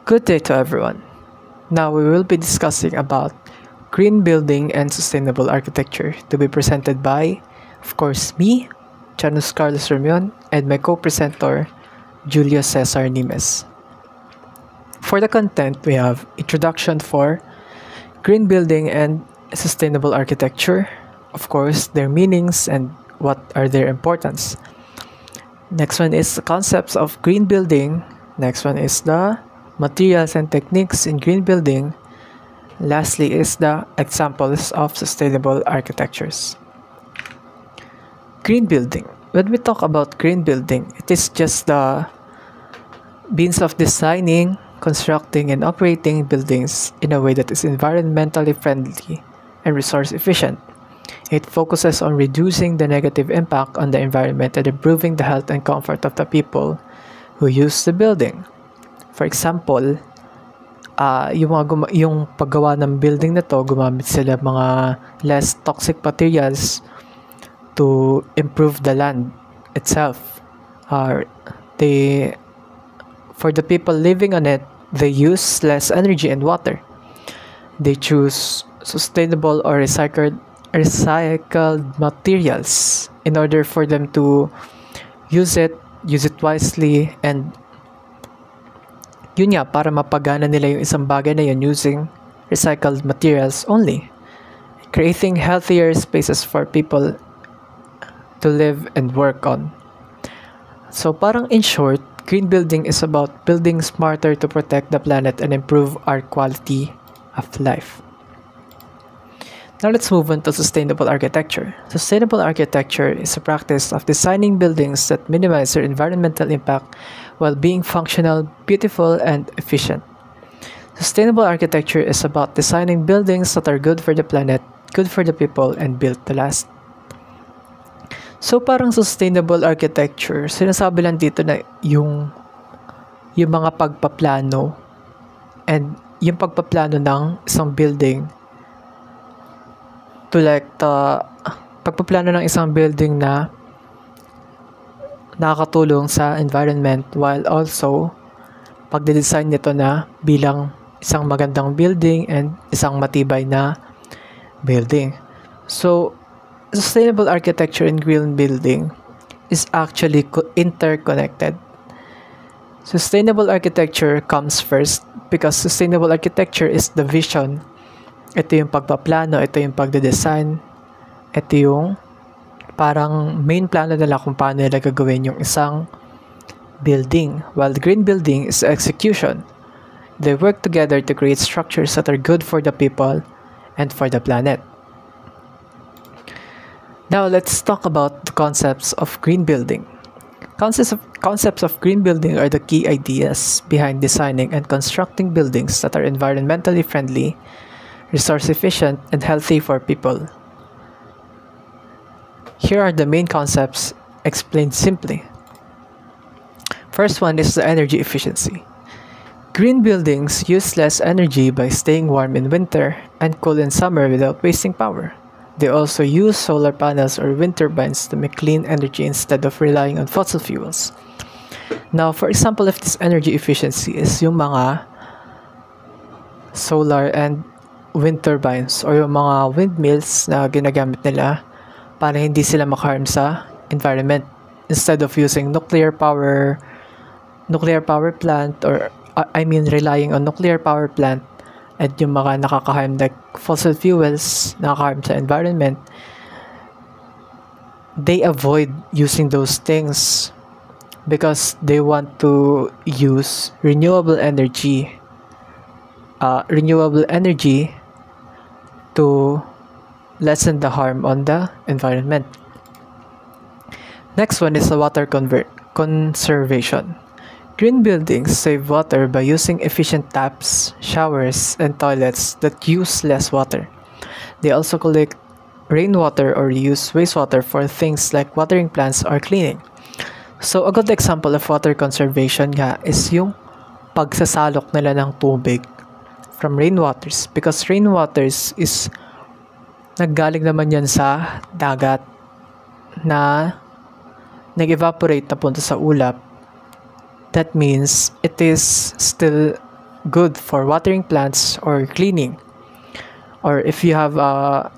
Good day to everyone. Now we will be discussing about green building and sustainable architecture to be presented by, of course, me, Janus Carlos Remion, and my co-presenter, Julio Cesar Nimes. For the content, we have introduction for green building and sustainable architecture, of course, their meanings and what are their importance. Next one is the concepts of green building. Next one is the materials and techniques in green building. Lastly is the examples of sustainable architectures. Green building. When we talk about green building, it is just the means of designing, constructing, and operating buildings in a way that is environmentally friendly and resource efficient. It focuses on reducing the negative impact on the environment and improving the health and comfort of the people who use the building. For example, yung paggawa ng building na to, gumamit sila mga less toxic materials to improve the land itself. For the people living on it, they use less energy and water. They choose sustainable or recycled materials in order for them to use it wisely, and yun nga, para mapagana nila yung isang bagay na yun using recycled materials only, creating healthier spaces for people to live and work on. So parang in short, green building is about building smarter to protect the planet and improve our quality of life. Now let's move on to sustainable architecture. Sustainable architecture is a practice of designing buildings that minimize their environmental impact while being functional, beautiful, and efficient. Sustainable architecture is about designing buildings that are good for the planet, good for the people, and built to last. So parang sustainable architecture, sinasabi lang dito na yung mga pagpaplano and yung pagpaplano ng isang building to pagpaplano ng isang building na nakakatulong sa environment while also pagde-design nito na bilang isang magandang building and isang matibay na building. So, sustainable architecture and green building is actually interconnected. Sustainable architecture comes first because sustainable architecture is the vision. Ito yung pagpaplano, ito yung pagde-design, ito yung parang main plano nila kung paano nila gagawin yung isang building. While the green building is execution. They work together to create structures that are good for the people and for the planet. Now let's talk about the concepts of green building. Concepts of green building are the key ideas behind designing and constructing buildings that are environmentally friendly, resource efficient, and healthy for people. Here are the main concepts explained simply. First one is the energy efficiency. Green buildings use less energy by staying warm in winter and cool in summer without wasting power. They also use solar panels or wind turbines to make clean energy instead of relying on fossil fuels. Now, for example, if this energy efficiency is yung mga solar and wind turbines or yung mga windmills na ginagamit nila para hindi sila makaharm sa environment, instead of using nuclear power plant, or relying on nuclear power plant at yung mga nakakaharm like fossil fuels, nakakaharm sa environment, they avoid using those things because they want to use renewable energy to lessen the harm on the environment. Next one is the water conservation. Green buildings save water by using efficient taps, showers, and toilets that use less water. They also collect rainwater or use wastewater for things like watering plants or cleaning. So a good example of water conservation nga is yung pagsasalok nila ng tubig from rainwaters, because rainwaters is naggaling naman yan sa dagat na nag-evaporate na punta sa ulap. That means it is still good for watering plants or cleaning. Or if you have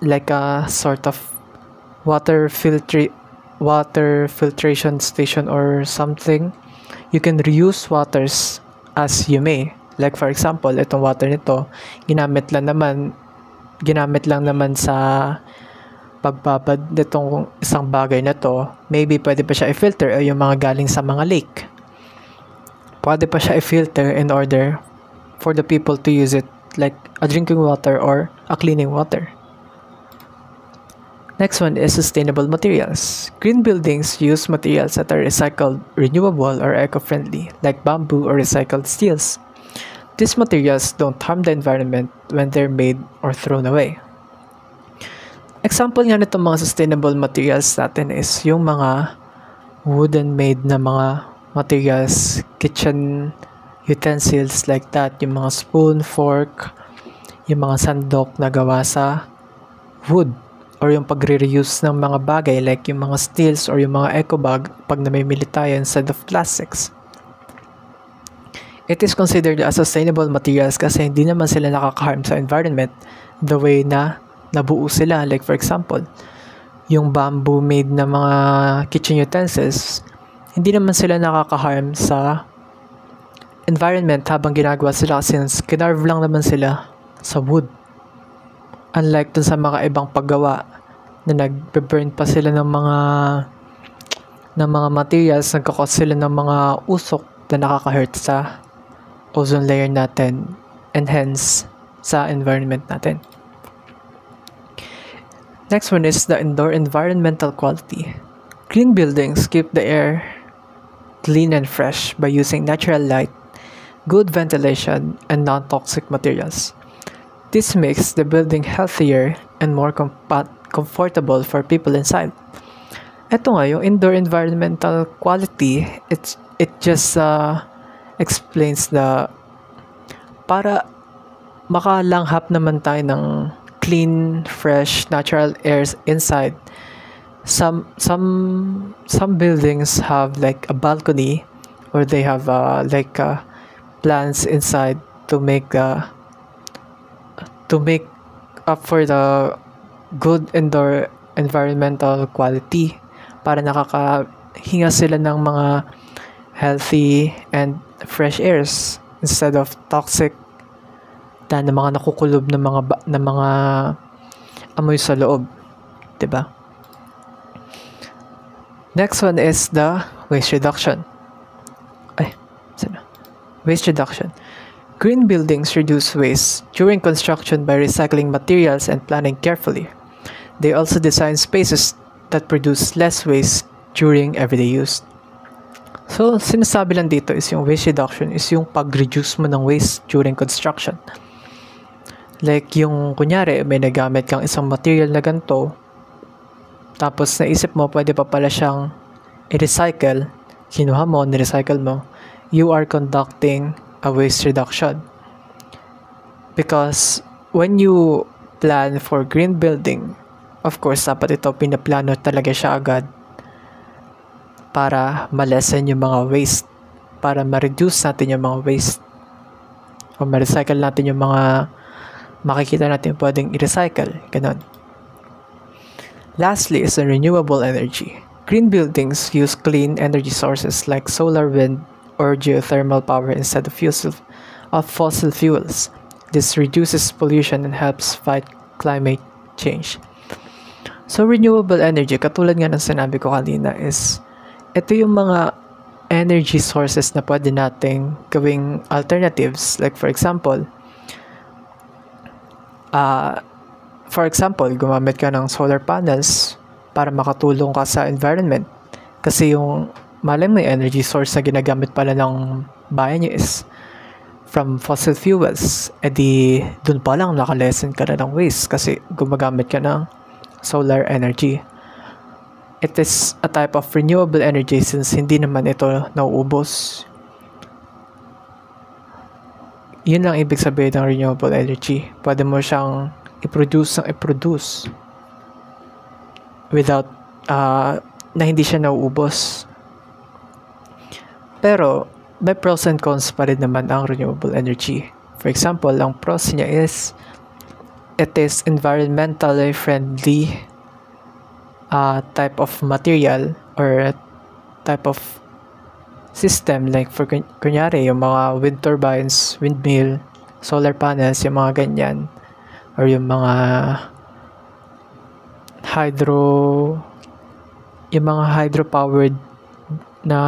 like a sort of water filtration station or something, you can reuse waters as you may. Like for example, itong water nito, ginamit lang naman sa pagbabad nitong isang bagay na to. Maybe pwede pa siya i-filter o yung mga galing sa mga lake. Pwede pa siya i-filter in order for the people to use it like a drinking water or a cleaning water. Next one is sustainable materials. Green buildings use materials that are recycled, renewable, or eco-friendly, like bamboo or recycled steels. These materials don't harm the environment when they're made or thrown away. Example nga nitong mga sustainable materials natin is yung mga wooden made na mga materials, kitchen utensils like that, yung mga spoon, fork, yung mga sandok na gawa sa wood, or yung pagre-reuse ng mga bagay like yung mga steels or yung mga eco bag pag namimili tayo instead of plastics. It is considered as sustainable materials kasi hindi naman sila nakaka-harm sa environment the way na nabuo sila. Like for example, yung bamboo made na mga kitchen utensils, hindi naman sila nakaka-harm sa environment habang ginagawa sila since kinarve lang naman sila sa wood. Unlike dun sa mga ibang paggawa na nag-burn pa sila ng mga materials, nagkakos sila ng mga usok na nakaka-hurt sa ozone layer natin and hence sa environment natin. Next one is the indoor environmental quality. Green buildings keep the air clean and fresh by using natural light, good ventilation, and non-toxic materials. This makes the building healthier and more comfortable for people inside. Ito nga, yung indoor environmental quality, it just explains para makalanghap naman tayo ng clean, fresh, natural airs inside. Some buildings have like a balcony or they have plants inside to make up for the good indoor environmental quality, para nakakahinga sila ng mga healthy and fresh airs instead of toxic na mga nakukulob na mga amoy sa loob, 'di ba? Next one is the waste reduction. Waste reduction. Green buildings reduce waste during construction by recycling materials and planning carefully. They also design spaces that produce less waste during everyday use. So, sinasabi lang dito is yung waste reduction is yung pag-reduce mo ng waste during construction. Like yung kunyari, may nagamit kang isang material na ganito, tapos naisip mo pwede pa pala siyang i-recycle, kinuha mo, ni-recycle mo, you are conducting a waste reduction. Because when you plan for green building, of course, dapat ito pinaplano talaga siya agad para ma-lessen yung mga waste, para ma-reduce natin yung mga waste o ma-recycle natin yung mga makikita natin pwedeng i-recycle, ganun. Lastly is the renewable energy. Green buildings use clean energy sources like solar, wind, or geothermal power instead of fossil fuels. This reduces pollution and helps fight climate change. So renewable energy, katulad nga ng sinabi ko kanina, is ito yung mga energy sources na pwede nating gawing alternatives. Like for example, gumamit ka ng solar panels para makatulong ka sa environment. Kasi yung malay mo yung energy source na ginagamit pala ng bayan nyo is from fossil fuels. E di, dun pa lang nakalesen ka na ng waste kasi gumagamit ka ng solar energy. It is a type of renewable energy since hindi naman ito nauubos. Yun lang ibig sabihin ng renewable energy. Pwede mo siyang i-produce without na hindi siya nauubos. Pero may pros and cons pa rin naman ang renewable energy. For example, ang pros niya is it is environmentally friendly type of material or type of system, like for kunyari yung mga wind turbines, windmill, solar panels, yung mga ganyan, or yung mga hydro-powered na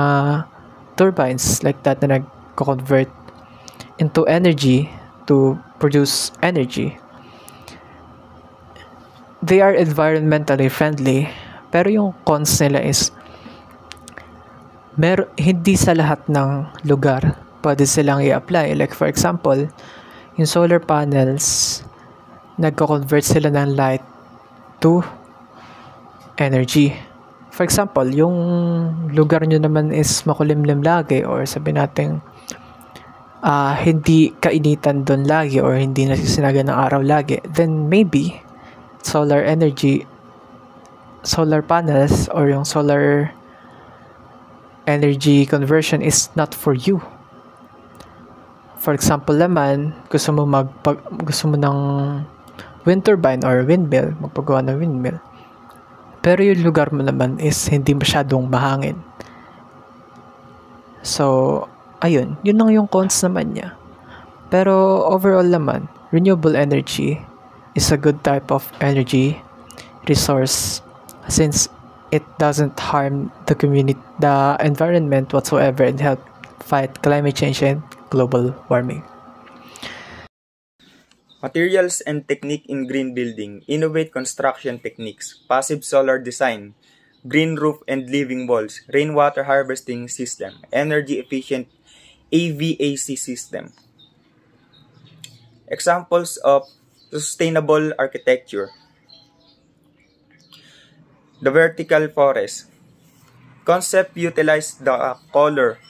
turbines like that na nagko-convert into energy to produce energy. They are environmentally friendly, pero yung cons nila is hindi sa lahat ng lugar pwede silang i-apply. Like for example, yung solar panels, nagko-convert sila ng light to energy. For example, yung lugar nyo naman is makulimlim lagi, or sabi natin hindi kainitan doon lagi, or hindi nasisinagan ng araw lagi, then maybe solar panels or yung solar energy conversion is not for you. For example naman, gusto mo ng wind turbine or windmill, magpagawa ng windmill, pero yung lugar mo naman is hindi masyadong mahangin. So, ayun, yun lang yung cons naman niya. Pero overall naman, renewable energy is a good type of energy resource since it doesn't harm the environment whatsoever, and help fight climate change and global warming. Materials and technique in green building, innovate construction techniques, passive solar design, green roof and living walls, rainwater harvesting system, energy efficient AVAC system. Examples of sustainable architecture. The vertical forest. Concept utilized the color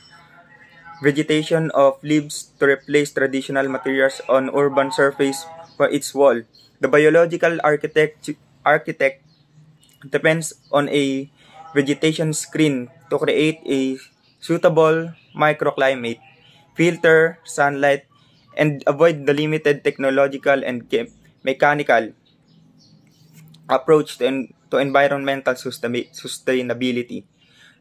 vegetation of leaves to replace traditional materials on urban surface for its wall. The biological architect depends on a vegetation screen to create a suitable microclimate, filter sunlight, and avoid the limited technological and mechanical approach to environmental sustainability.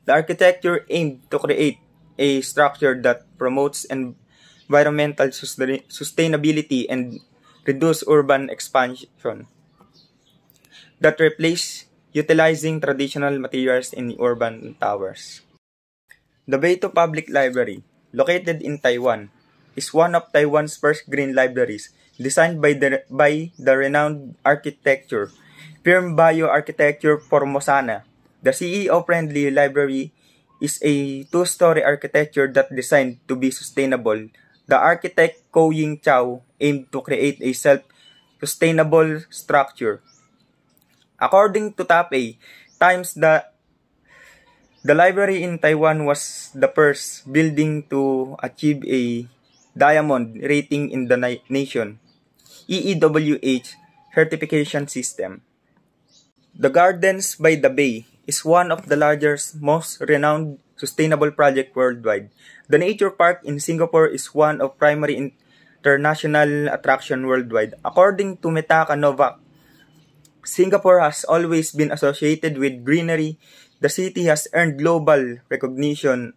The architecture aimed to create a structure that promotes environmental sustainability and reduce urban expansion, that replace utilizing traditional materials in urban towers. The Beito Public Library, located in Taiwan, is one of Taiwan's first green libraries, designed by the renowned architecture firm Bioarchitecture Formosana. The CEO-friendly library is a two-story architecture that designed to be sustainable. The architect Ko Ying Chow aimed to create a self-sustainable structure. According to Taipei Times, the library in Taiwan was the first building to achieve a diamond rating in the nation, EEWH certification system. The Gardens by the Bay is one of the largest, most renowned sustainable projects worldwide. The Nature Park in Singapore is one of primary international attraction worldwide. According to Metaka Novak, Singapore has always been associated with greenery. The city has earned global recognition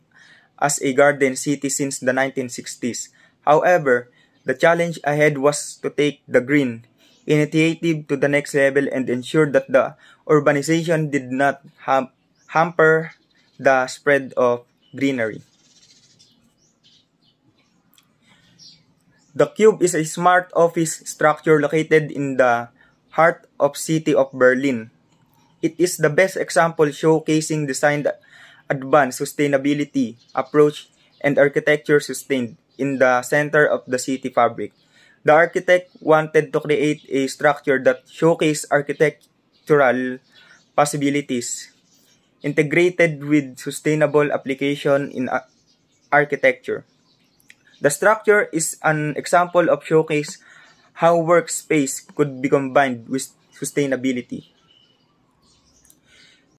as a garden city since the 1960s. However, the challenge ahead was to take the green initiative to the next level and ensure that the urbanization did not hamper the spread of greenery. The Cube is a smart office structure located in the heart of city of Berlin. It is the best example showcasing designed advanced sustainability approach and architecture sustained in the center of the city fabric. The architect wanted to create a structure that showcased architectural possibilities integrated with sustainable application in architecture. The structure is an example of showcase how workspace could be combined with sustainability.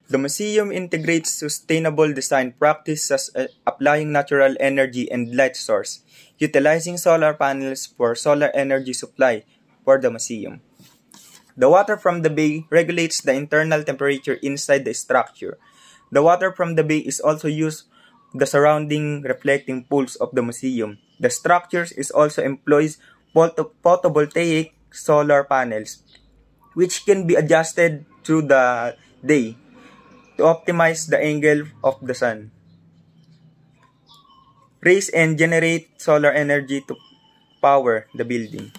The museum integrates sustainable design practices such as applying natural energy and light source, utilizing solar panels for solar energy supply for the museum. The water from the bay regulates the internal temperature inside the structure. The water from the bay is also used the surrounding reflecting pools of the museum. The structures is also employs photovoltaic solar panels, which can be adjusted through the day to optimize the angle of the sun. Raise and generate solar energy to power the building.